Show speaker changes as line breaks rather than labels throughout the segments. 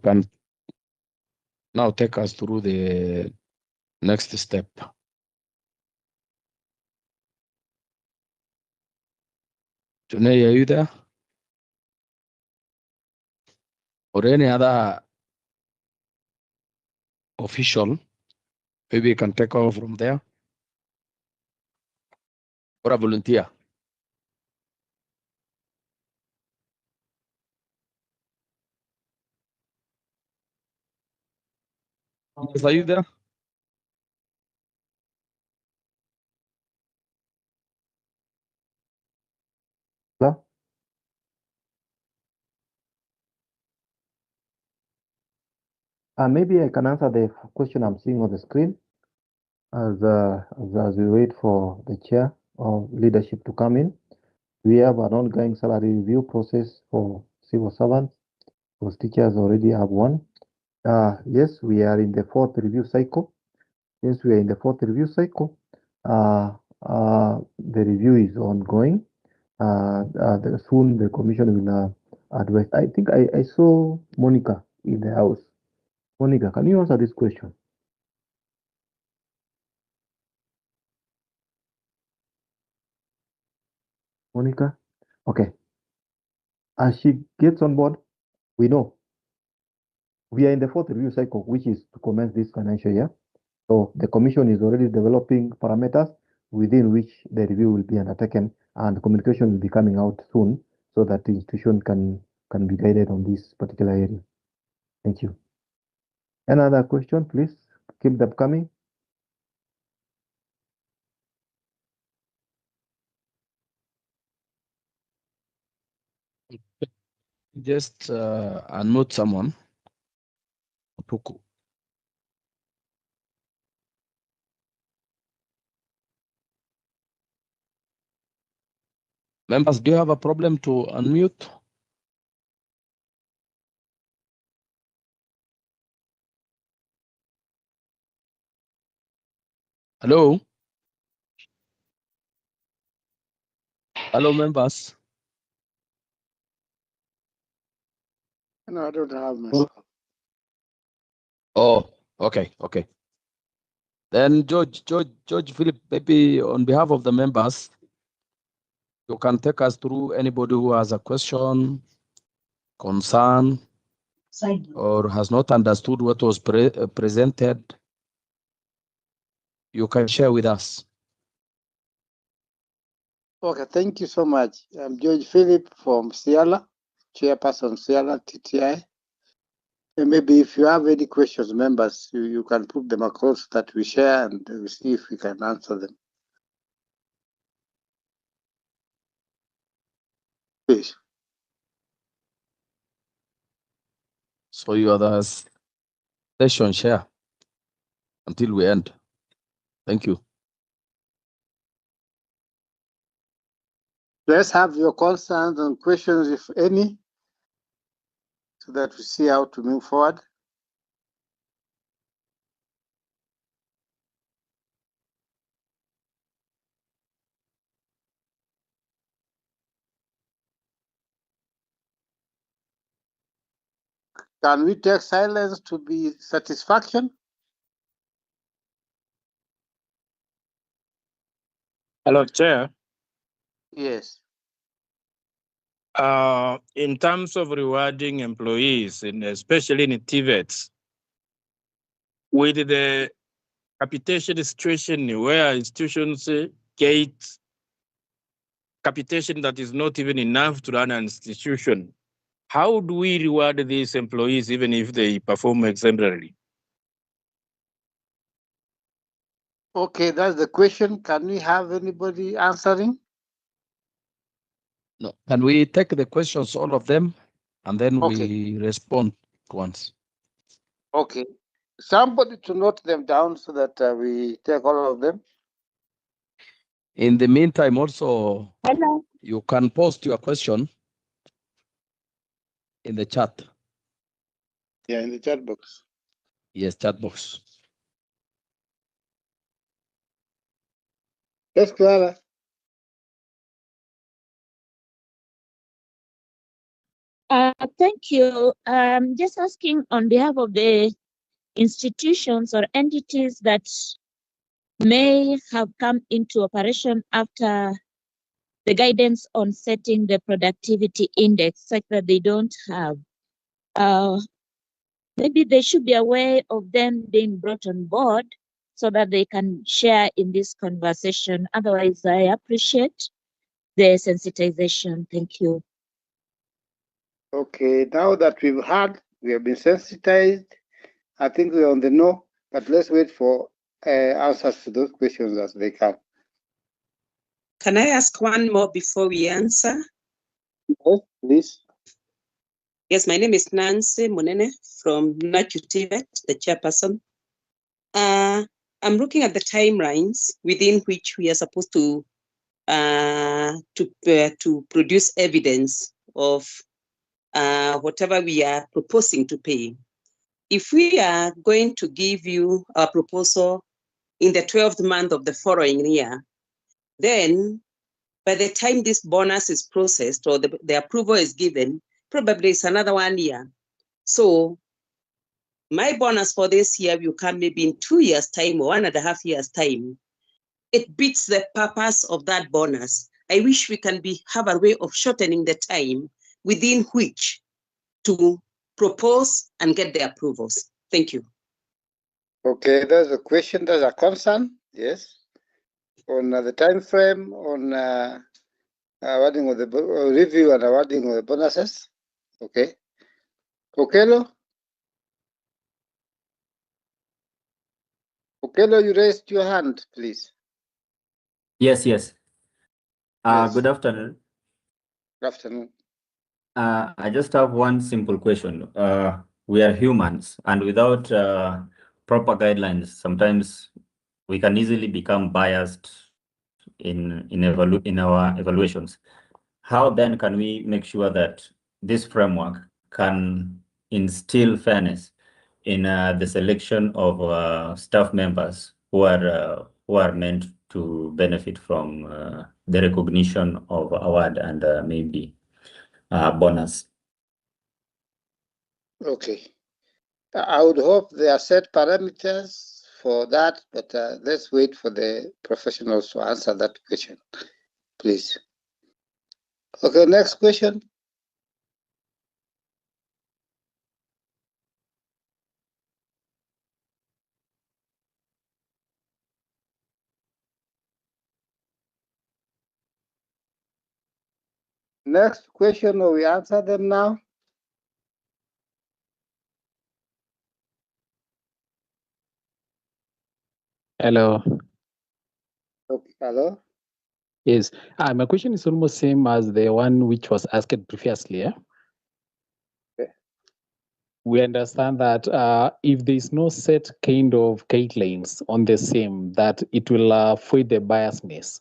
can now take us through the next step. Junay, are you there? Or any other official? Maybe you can take over from there. Or a volunteer. Yes, are you there?
Hello? Maybe I can answer the question I'm seeing on the screen as we wait for the chair of leadership to come in. We have an ongoing salary review process for civil servants. Those teachers already have one. Yes, we are in the fourth review cycle. Since we are in the fourth review cycle, the review is ongoing. Soon the commission will advise. I think I saw Monica in the house. Monica, can you answer this question? Monica? Okay. As she gets on board, we know we are in the fourth review cycle, which is to commence this financial year. So the commission is already developing parameters within which the review will be undertaken, and communication will be coming out soon so that the institution can be guided on this particular area. Thank you. Another question, please keep them coming.
Just unmute someone. Puku. Members, do you have a problem to unmute? Hello? Hello, members.
No, I don't have myself.
Oh, okay. Then George Philip, maybe on behalf of the members, you can take us through anybody who has a question, concern, or has not understood what was presented. You can share with us.
Okay, thank you so much. I'm George Philip from Siala, Chairperson Siala TTI. And maybe if you have any questions, members, you can put them across that we share and we see if we can answer them. Please.
So you are the session share until we end. Thank you.
Let's have your concerns and questions, if any, so that we see how to move forward. Can we take silence to be satisfaction?
Hello, Chair.
Yes.
In terms of rewarding employees, and especially in TVETs, with the capitation situation where institutions get capitation that is not even enough to run an institution, how do we reward these employees even if they perform exemplarily?
Okay, that's the question. Can we have anybody answering?
No. Can we take the questions, all of them, and then
Okay.
we respond once?
Okay. Somebody to note them down so that we take all of them.
In the meantime, also,
Hello.
you can post your question in the chat.
Yeah, in the chat box.
Yes, chat box.
Yes, Clara.
Thank you. Just asking on behalf of the institutions or entities that may have come into operation after the guidance on setting the productivity index, such that they don't have. Maybe there should be a way of them being brought on board so that they can share in this conversation. Otherwise, I appreciate the sensitization. Thank you.
Okay, now that we have been sensitized, I think we're on the no, but let's wait for answers to those questions as they come.
Can I ask one more before we answer?
Yes, please.
Yes, my name is Nancy Munene from NACUTIVET, the chairperson. I'm looking at the timelines within which we are supposed to produce evidence of whatever we are proposing to pay. If we are going to give you a proposal in the 12th month of the following year, then by the time this bonus is processed or the approval is given, probably it's another 1 year. So my bonus for this year will come maybe in 2 years' time or 1.5 years' time. It beats the purpose of that bonus. I wish we can have a way of shortening the time within which to propose and get the approvals. Thank you.
Okay, there's a question, there's a concern, yes, on the time frame, on awarding of the review and awarding of the bonuses. Okay. Okelo? Okelo, you raised your hand, please.
Yes.
Yes.
Good afternoon.
Good afternoon.
I just have one simple question. We are humans, and without proper guidelines, sometimes we can easily become biased in our evaluations. How then can we make sure that this framework can instill fairness in the selection of staff members who are meant to benefit from the recognition of award and maybe bonus?
Okay. I would hope there are set parameters for that, but let's wait for the professionals to answer that question, please. Okay, next question. Next question, will we answer them now?
Hello.
Okay, hello?
Yes. My question is almost same as the one which was asked previously. Yeah?
Okay.
We understand that if there is no set kind of guidelines on the same, that it will avoid the biasness.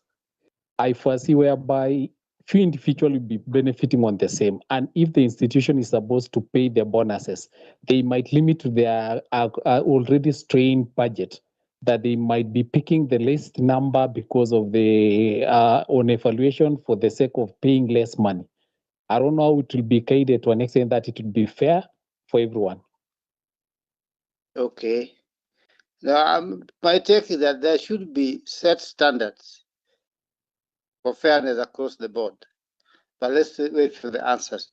I foresee whereby few individuals will be benefiting on the same, and if the institution is supposed to pay the bonuses, they might limit their already strained budget, that they might be picking the least number because of the on evaluation for the sake of paying less money. I don't know how it will be guided to an extent that it will be fair for everyone.
Okay. Now, my take is that there should be set standards for fairness across the board. But let's wait for the answers.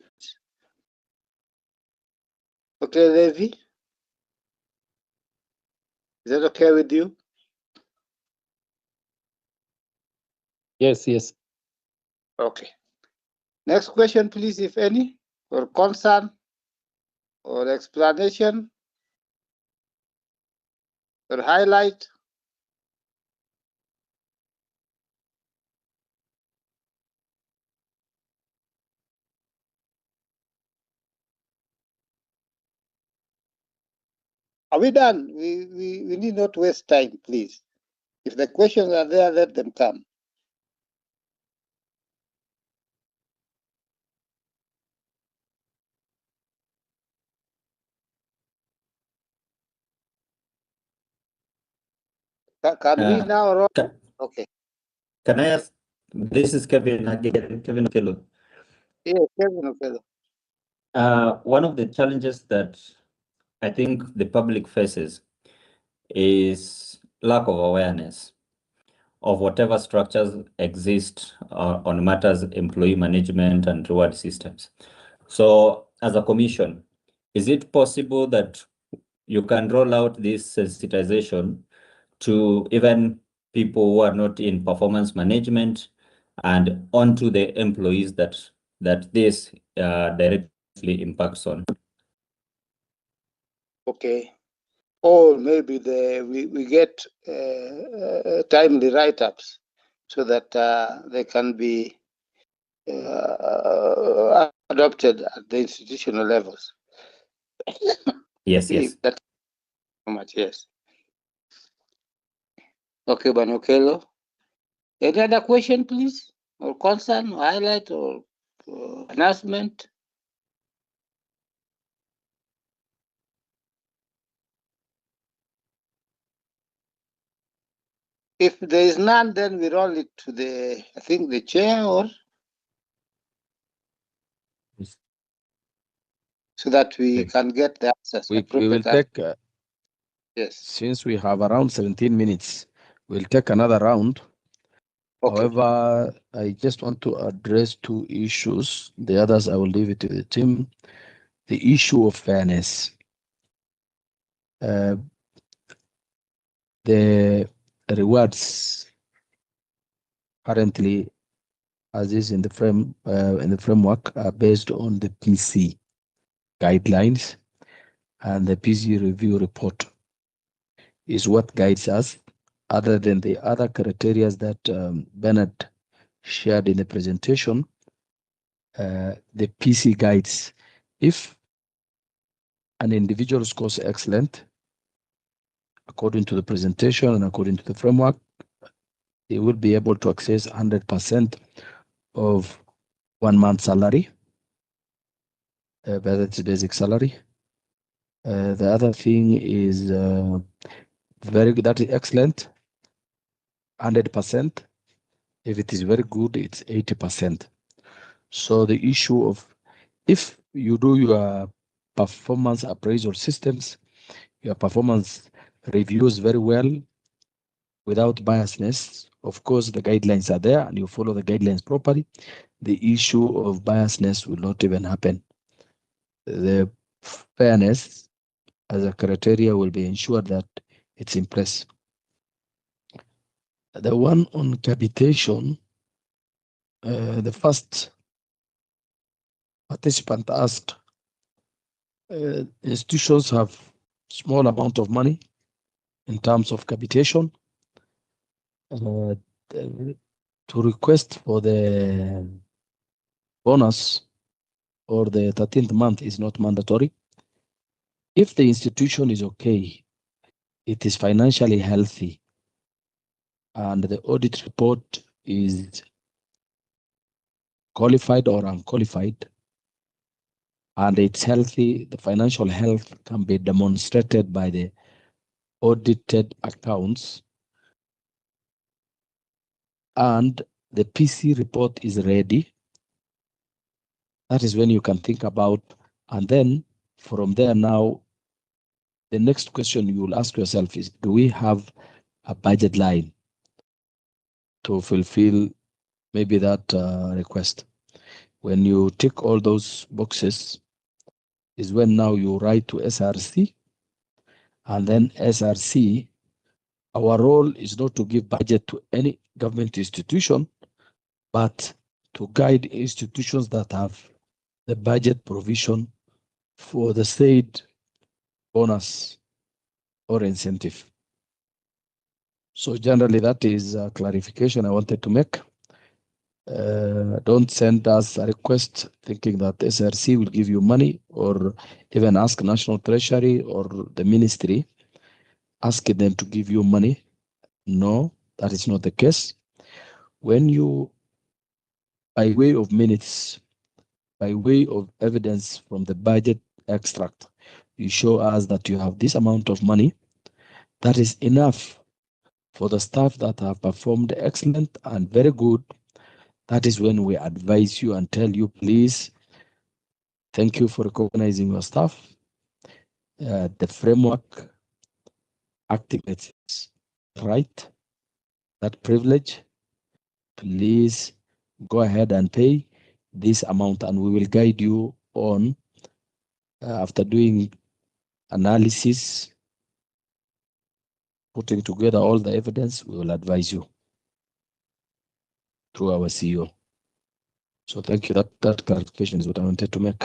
Okay, Levi? Is that okay with you?
Yes, yes.
Okay. Next question, please, if any, or concern, or explanation, or highlight. Are we done? We need not waste time, please. If the questions are there, let them come. Can we now roll? Okay.
Can I ask? This is Kevin again, Kevin Okelo.
Yes, Kevin Okelo.
One of the challenges that I think the public faces is lack of awareness of whatever structures exist on matters employee management and reward systems. So as a commission, is it possible that you can roll out this sensitization to even people who are not in performance management and onto the employees that this directly impacts on?
Okay. Or maybe we get timely write-ups so that they can be adopted at the institutional levels.
Yes, yes.
That's so much, yes. Okay, Banokelo. Any other question, please? Or concern, or highlight, or announcement? If there is none, then we roll it to the, I think, the chair, or so that we
Okay.
can get the answers.
We will
appropriate
take,
yes.
since we have around 17 minutes, we'll take another round.
Okay.
However, I just want to address two issues. The others, I will leave it to the team. The issue of fairness. The rewards currently, as is in the framework, are based on the PC guidelines, and the PC review report is what guides us, other than the other criteria that Bernard shared in the presentation. The PC guides. If an individual scores excellent, according to the presentation and according to the framework, they will be able to access 100% of 1 month's salary, that's basic salary. The other thing is very good, that is excellent, 100%. If it is very good, it's 80%. So the issue of, if you do your performance appraisal systems, your performance reviews very well without biasness, of course the guidelines are there and you follow the guidelines properly, the issue of biasness will not even happen. The fairness as a criteria will be ensured that it's in place. The one on capitation, the first participant asked, institutions have small amount of money in terms of capitation. To request for the bonus or the 13th month is not mandatory. If the institution is okay, it is financially healthy, and the audit report is qualified or unqualified, and it's healthy, the financial health can be demonstrated by the audited accounts, and the PC report is ready, that is when you can think about, and then from there now, the next question you will ask yourself is, do we have a budget line to fulfill maybe that request? When you tick all those boxes is when now you write to SRC, and then SRC, our role is not to give budget to any government institution, but to guide institutions that have the budget provision for the said bonus or incentive. So generally that is a clarification I wanted to make. Don't send us a request thinking that SRC will give you money, or even ask National Treasury or the ministry, asking them to give you money. No, that is not the case. When you, by way of minutes, by way of evidence from the budget extract, you show us that you have this amount of money, that is enough for the staff that have performed excellent and very good. That is when we advise you and tell you, please Thank you for recognizing your staff. The framework activates right, that privilege. Please go ahead and pay this amount, and we will guide you on after doing analysis, putting together all the evidence. We will advise you through our CEO. So thank you. That clarification is what I wanted to make.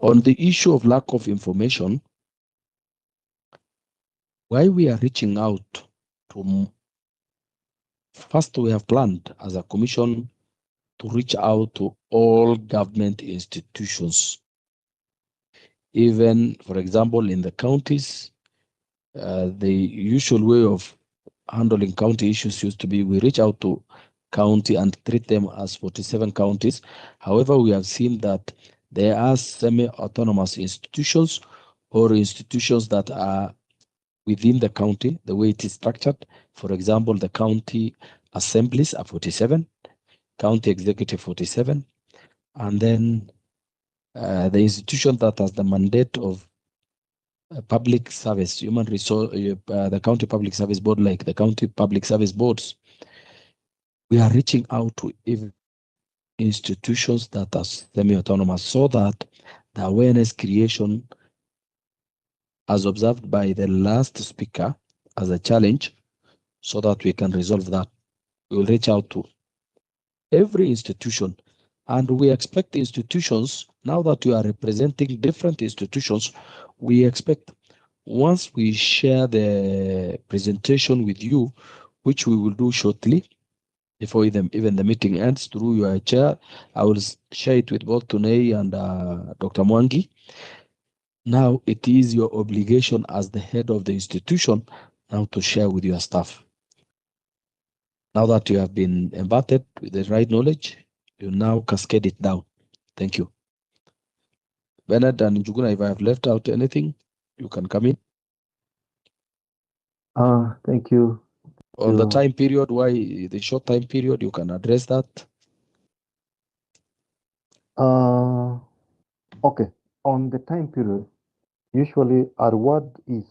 On the issue of lack of information, why we are reaching out to, first we have planned as a commission to reach out to all government institutions. Even, for example, in the counties, the usual way of handling county issues used to be we reach out to county and treat them as 47 counties. However, we have seen that there are semi-autonomous institutions or institutions that are within the county, the way it is structured. For example, the county assemblies are 47, county executive 47, and then the institution that has the mandate of public service, human resource, the county public service board, like the county public service boards. We are reaching out to institutions that are semi-autonomous so that the awareness creation, as observed by the last speaker, as a challenge, so that we can resolve that. We will reach out to every institution, and we expect institutions, now that you are representing different institutions, we expect once we share the presentation with you, which we will do shortly, before even the meeting ends, through your chair, I will share it with both Tunei and Dr. Mwangi. Now it is your obligation as the head of the institution now to share with your staff. Now that you have been imparted with the right knowledge, you now cascade it down. Thank you. Bernard and Njuguna, if I have left out anything, you can come in.
Thank you.
On the time period, why the short time period, you can address that.
Okay. On the time period, usually a reward is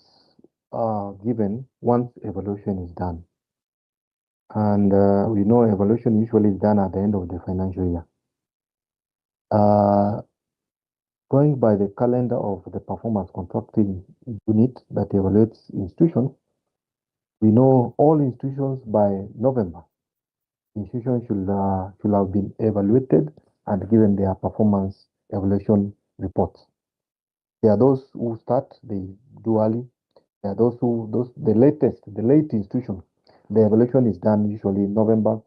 given once evaluation is done. And we know evaluation usually is done at the end of the financial year. Going by the calendar of the performance contracting unit that evaluates institutions, we know all institutions by November. Institutions should have been evaluated and given their performance evaluation reports. There are those who start, they do early. There are the late institution, the evaluation is done usually in November.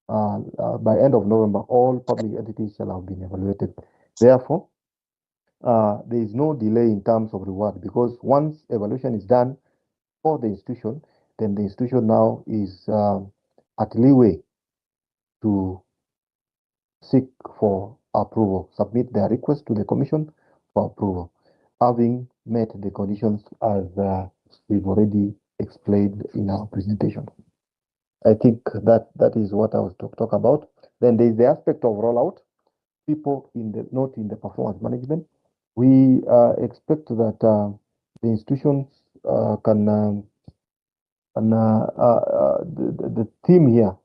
By end of November, all public entities shall have been evaluated. Therefore, there is no delay in terms of reward, because once evaluation is done for the institution, then the institution now is at leeway to seek for approval, submit their request to the commission for approval, having met the conditions as we've already explained in our presentation. I think that is what I was talk about. Then there is the aspect of rollout. People not in the performance management. We expect that the institutions the team here,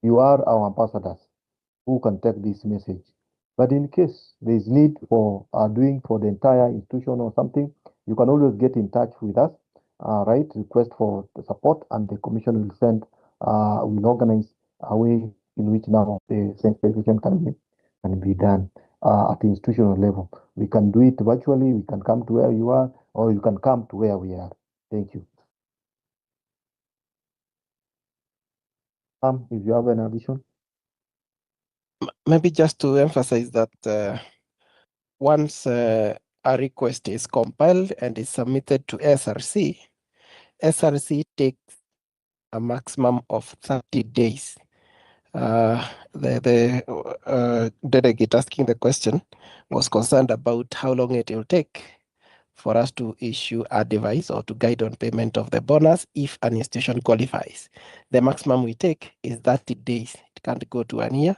you are our ambassadors who can take this message. But in case there is need for doing for the entire institution or something, you can always get in touch with us, right? Request for the support, and the commission will send, will organize a way in which now the sensitization can be done at the institutional level. We can do it virtually, we can come to where you are, or you can come to where we are. Thank you. If you have an addition.
Maybe just to emphasize that once a request is compiled and is submitted to SRC, SRC takes a maximum of 30 days. The delegate asking the question was concerned about how long it will take for us to issue a device or to guide on payment of the bonus if an institution qualifies. The maximum we take is 30 days. It can't go to 1 year.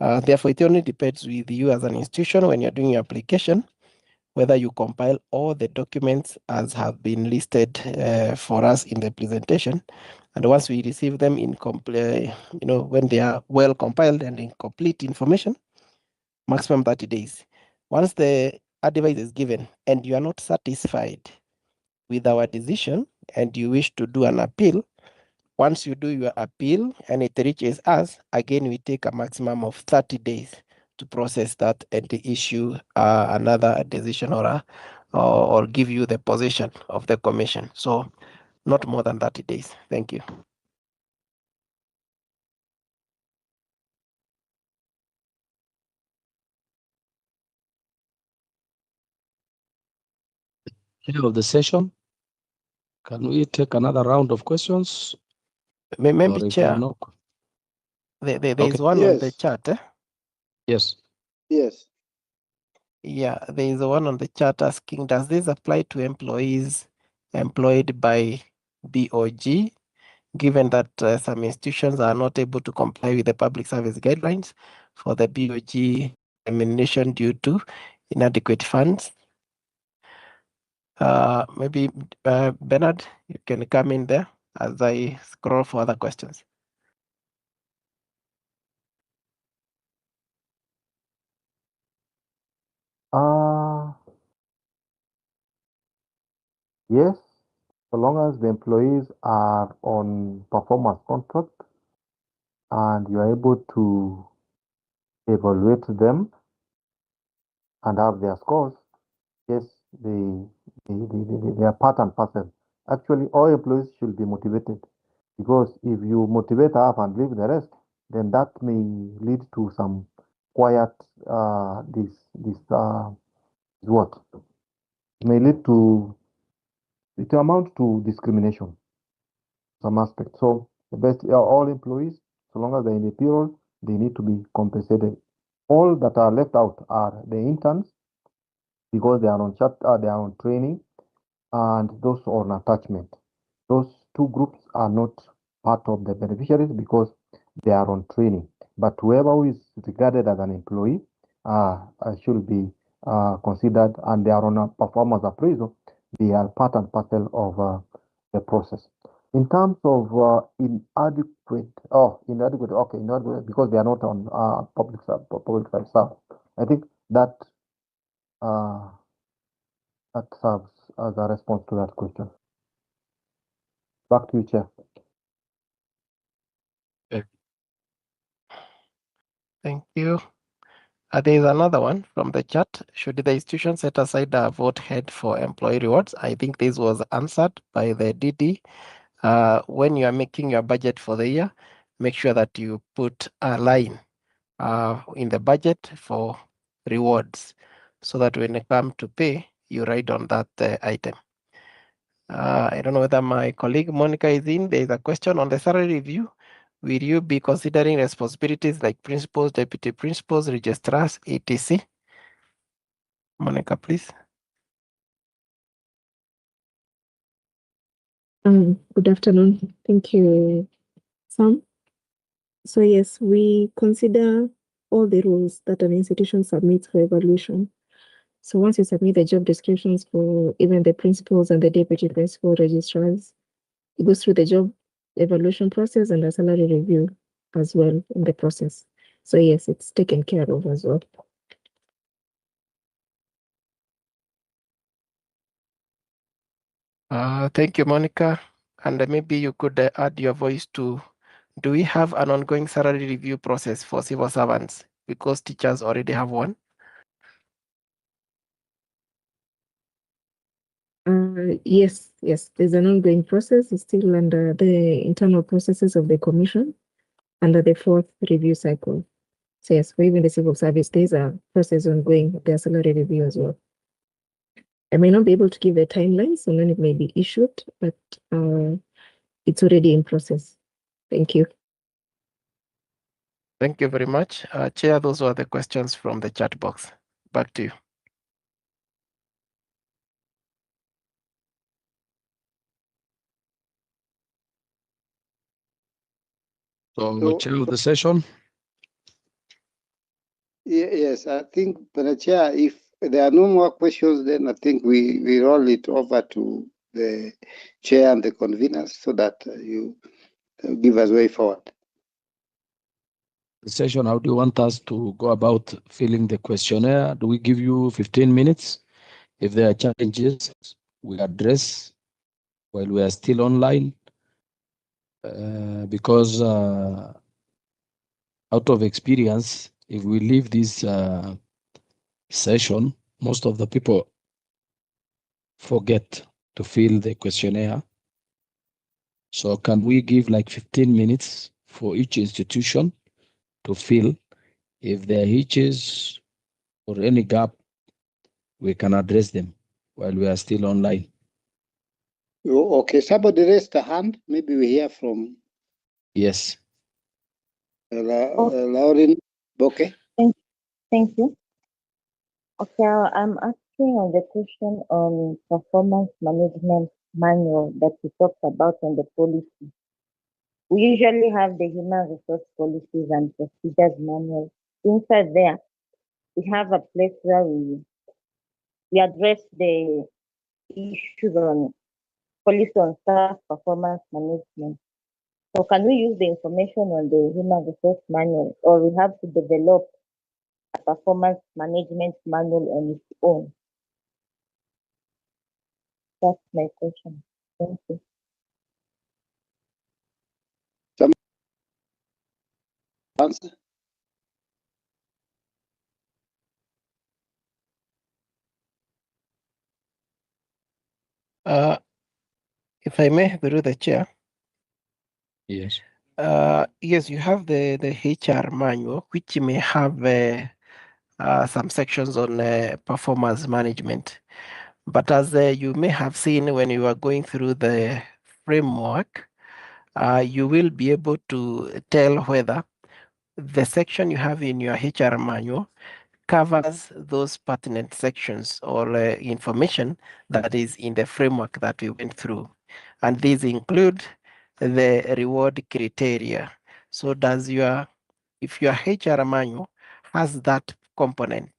Therefore, it only depends with you as an institution when you're doing your application, whether you compile all the documents as have been listed for us in the presentation. And once we receive them in when they are well compiled and in complete information, maximum 30 days. Once the advice is given and you are not satisfied with our decision and you wish to do an appeal, once you do your appeal and it reaches us, again, we take a maximum of 30 days to process that and to issue another decision or give you the position of the commission. So not more than 30 days. Thank you.
End of the session. Can we take another round of questions?
Maybe
Or if
Chair,
no-
there is
Okay.
one on the
Yes.
chat.
Yes.
Yes.
Yeah, there is one on the chat asking, does this apply to employees employed by BOG, given that some institutions are not able to comply with the public service guidelines for the BOG remuneration due to inadequate funds? Maybe Bernard, you can come in there as I scroll for other questions.
Yes, so long as the employees are on performance contract and you are able to evaluate them and have their scores, yes, they are part and parcel. Actually, all employees should be motivated because if you motivate half and leave the rest, then that may lead to some quiet what may lead to it amount to discrimination some aspect. So the best all employees, so long as they're in the payroll, they need to be compensated. All that are left out are the interns because they are on they are on training, and those on attachment. Those two groups are not part of the beneficiaries because they are on training. But whoever who is regarded as an employee should be considered, and they are on a performance appraisal. They are part and parcel of the process. In terms of inadequate, because they are not on public side staff. I think that that serves as a response to that question. Back to you, Chair.
Thank you. There is another one from the chat. Should the institution set aside a vote head for employee rewards? I think this was answered by the DD. When you are making your budget for the year, make sure that you put a line in the budget for rewards so that when you come to pay, you write on that item. I don't know whether my colleague Monica is in. There is a question on the salary review. Will you be considering responsibilities like principals, deputy principals, registrars, etc.? Monica, please.
Good afternoon. Thank you, Sam. So yes, we consider all the rules that an institution submits for evaluation. So once you submit the job descriptions for even the principals and the deputy principal registrars, it goes through the job evaluation process and the salary review as well in the process. So yes, it's taken care of as well.
Thank you, Monica. And maybe you could add your voice to, do we have an ongoing salary review process for civil servants? Because teachers already have one.
Yes, there's an ongoing process. It's still under the internal processes of the commission, under the fourth review cycle. So yes, for even the civil service, there's a process ongoing, their salary review as well. I may not be able to give a timeline so when it may be issued, but it's already in process. Thank you.
Thank you very much. Chair, those were the questions from the chat box. Back to you.
So, chair of the session.
Yes, I think, Madam Chair, if there are no more questions, then I think we roll it over to the chair and the conveners so that you give us way forward.
The session, how do you want us to go about filling the questionnaire? Do we give you 15 minutes? If there are challenges, we address while we are still online. Because out of experience, if we leave this session, most of the people forget to fill the questionnaire. So can we give like 15 minutes for each institution to fill? If there are hitches or any gap, we can address them while we are still online.
Okay, somebody raised a hand. Maybe we hear from
Yes.
Lauren Boke.
Thank you. Okay, I'm asking on the question on performance management manual that we talked about on the policy. We usually have the human resource policies and procedures manual. Inside there, we have a place where we address the issues on policy on staff performance management. So can we use the information on the human resource manual, or we have to develop a performance management manual on its own? That's my question. Thank you.
Answer.
If I may, through the chair.
Yes.
Yes, you have the HR manual, which may have some sections on performance management. But as you may have seen when you are going through the framework, you will be able to tell whether the section you have in your HR manual covers those pertinent sections or information that is in the framework that we went through. And these include the reward criteria. So if your HR manual has that component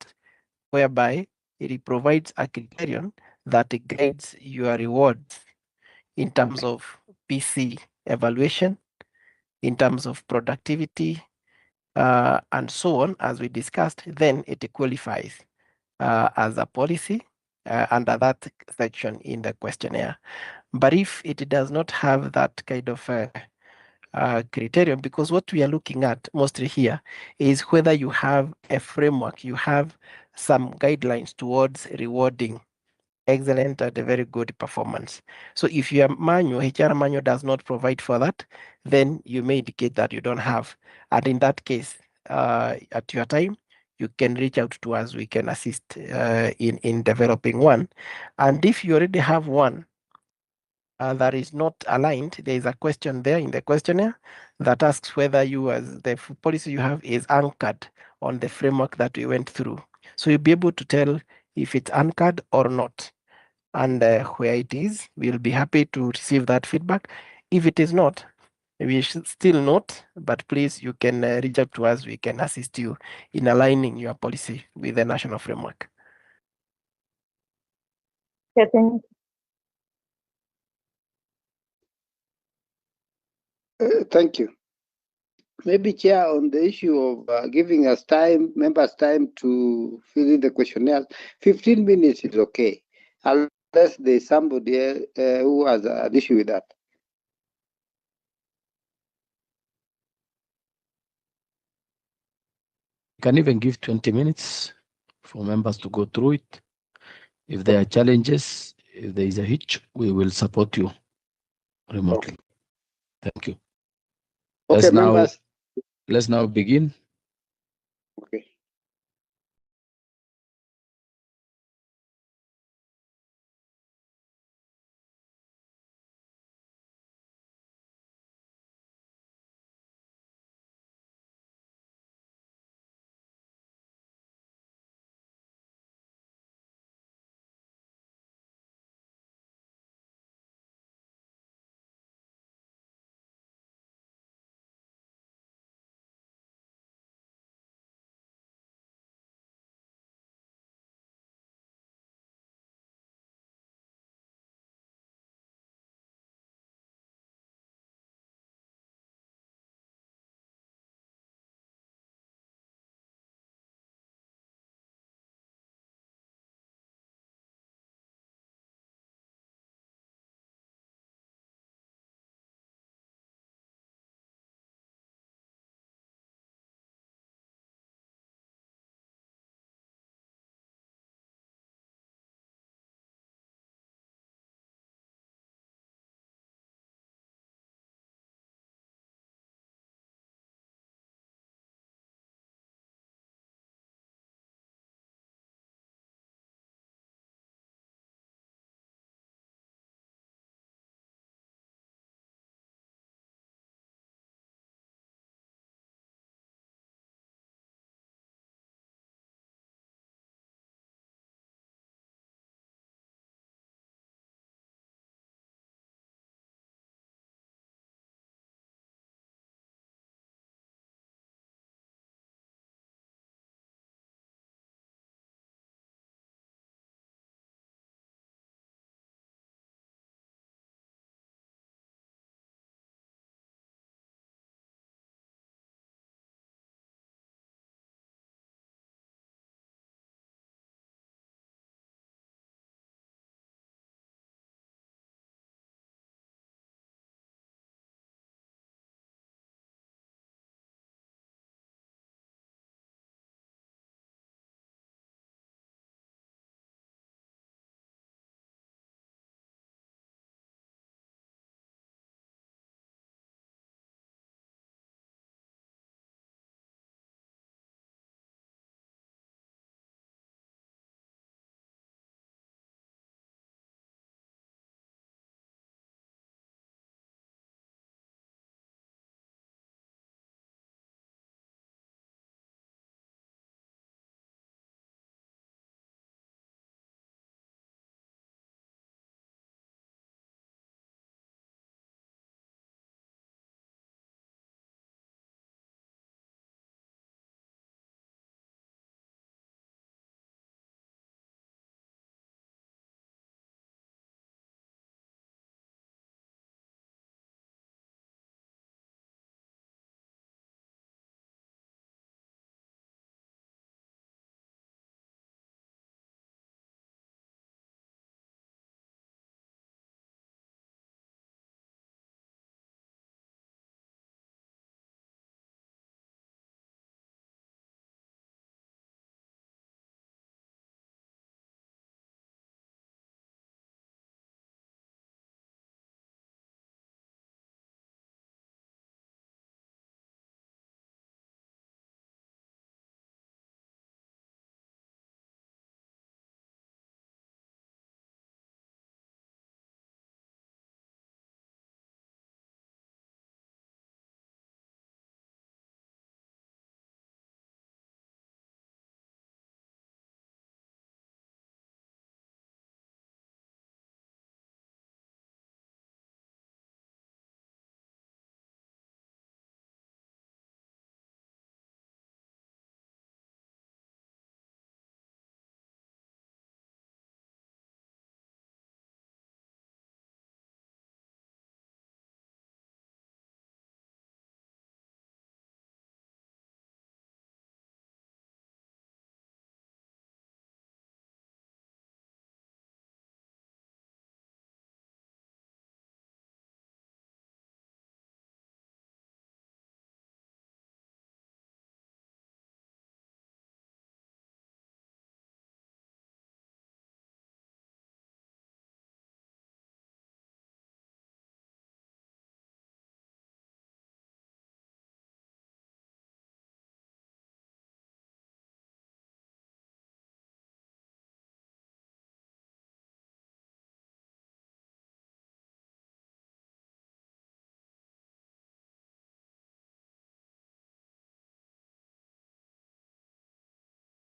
whereby it provides a criterion that guides your rewards in terms of PC evaluation, in terms of productivity, and so on, as we discussed, then it qualifies as a policy under that section in the questionnaire. But if it does not have that kind of criterion, because what we are looking at mostly here is whether you have a framework, you have some guidelines towards rewarding excellent and a very good performance. So if your manual, HR manual does not provide for that, then you may indicate that you don't have. And in that case, at your time, you can reach out to us. We can assist in developing one. And if you already have one that is not aligned, there is a question there in the questionnaire that asks whether the policy you have is anchored on the framework that we went through. So you'll be able to tell if it's anchored or not. And where it is, we'll be happy to receive that feedback. If it is not, we should still not, but please, you can reach out to us. We can assist you in aligning your policy with the national framework.
Thank you. Maybe, Chair, on the issue of giving us time, members time to fill in the questionnaire, 15 minutes is okay, unless there's somebody who has an issue with that.
You can even give 20 minutes for members to go through it. If there are challenges, if there is a hitch, we will support you remotely. Thank you.
Okay,
Let's now begin.
Okay.